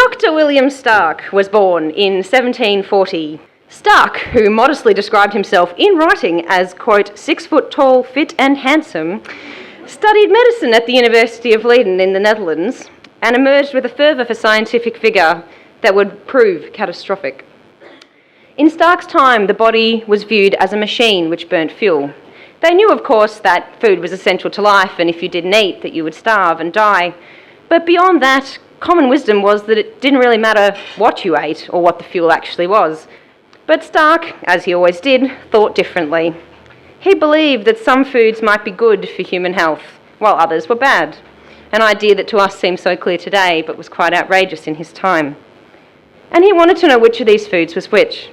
Dr. William Stark was born in 1740. Stark, who modestly described himself in writing as, quote, 6 foot tall, fit and handsome, studied medicine at the University of Leiden in the Netherlands and emerged with a fervour for scientific vigour that would prove catastrophic. In Stark's time, the body was viewed as a machine which burnt fuel. They knew, of course, that food was essential to life, and if you didn't eat, that you would starve and die. But beyond that, common wisdom was that it didn't really matter what you ate or what the fuel actually was. But Stark, as he always did, thought differently. He believed that some foods might be good for human health, while others were bad. An idea that to us seems so clear today, but was quite outrageous in his time. And he wanted to know which of these foods was which.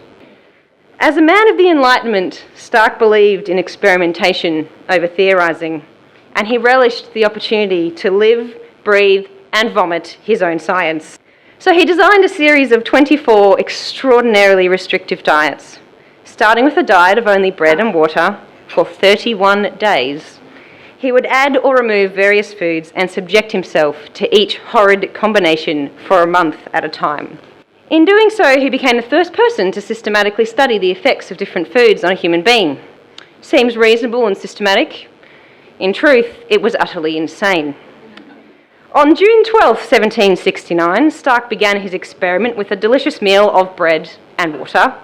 As a man of the Enlightenment, Stark believed in experimentation over theorising, and he relished the opportunity to live, breathe, and vomit his own science. So he designed a series of 24 extraordinarily restrictive diets, starting with a diet of only bread and water for 31 days. He would add or remove various foods and subject himself to each horrid combination for a month at a time. In doing so, he became the first person to systematically study the effects of different foods on a human being. Seems reasonable and systematic. In truth, it was utterly insane. On June 12, 1769, Stark began his experiment with a delicious meal of bread and water.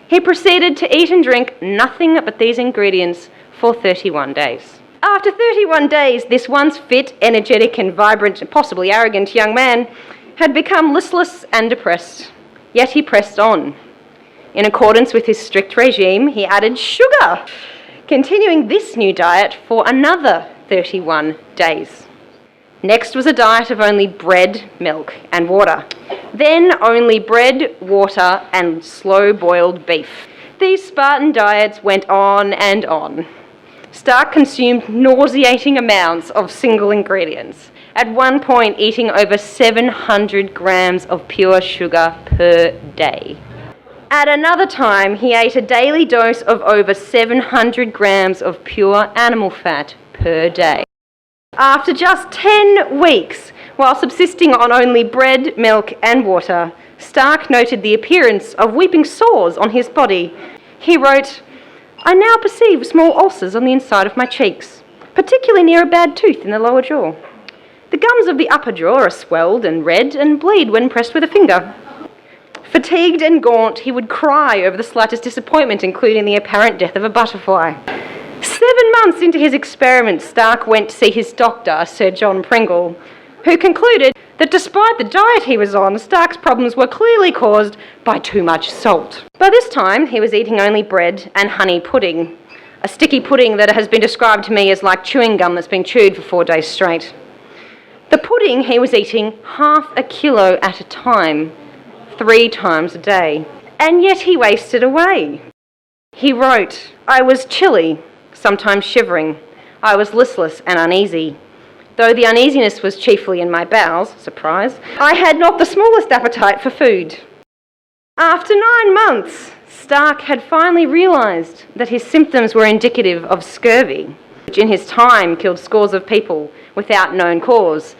He proceeded to eat and drink nothing but these ingredients for 31 days. After 31 days, this once fit, energetic and vibrant, possibly arrogant young man had become listless and depressed, yet he pressed on. In accordance with his strict regime, he added sugar, continuing this new diet for another 31 days. Next was a diet of only bread, milk and water. Then only bread, water and slow-boiled beef. These Spartan diets went on and on. Stark consumed nauseating amounts of single ingredients, at one point eating over 700 grams of pure sugar per day. At another time, he ate a daily dose of over 700 grams of pure animal fat per day. After just 10 weeks, while subsisting on only bread, milk and water, Stark noted the appearance of weeping sores on his body. He wrote, "I now perceive small ulcers on the inside of my cheeks, particularly near a bad tooth in the lower jaw. The gums of the upper jaw are swelled and red and bleed when pressed with a finger." Fatigued and gaunt, he would cry over the slightest disappointment, including the apparent death of a butterfly. 7 months into his experiment, Stark went to see his doctor, Sir John Pringle, who concluded that despite the diet he was on, Stark's problems were clearly caused by too much salt. By this time, he was eating only bread and honey pudding, a sticky pudding that has been described to me as like chewing gum that's been chewed for 4 days straight. The pudding he was eating half a kilo at a time, 3 times a day, and yet he wasted away. He wrote, "I was chilly, sometimes shivering. I was listless and uneasy. Though the uneasiness was chiefly in my bowels," surprise, "I had not the smallest appetite for food." After 9 months, Stark had finally realised that his symptoms were indicative of scurvy, which in his time killed scores of people without known cause.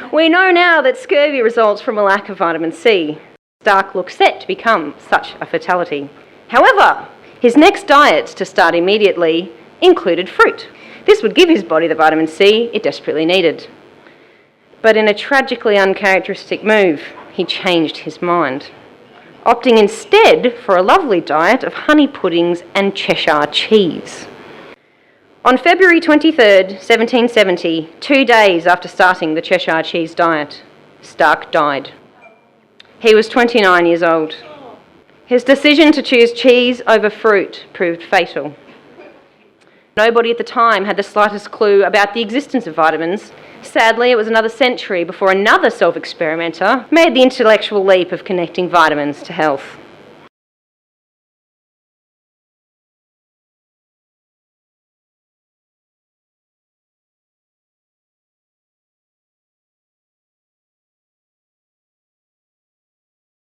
We know now that scurvy results from a lack of vitamin C. Stark looked set to become such a fatality. However, his next diet to start immediately included fruit. This would give his body the vitamin C it desperately needed. But in a tragically uncharacteristic move, he changed his mind, opting instead for a lovely diet of honey puddings and Cheshire cheese. On February 23rd, 1770, 2 days after starting the Cheshire cheese diet, Stark died. He was 29 years old. His decision to choose cheese over fruit proved fatal. Nobody at the time had the slightest clue about the existence of vitamins. Sadly, it was another century before another self-experimenter made the intellectual leap of connecting vitamins to health.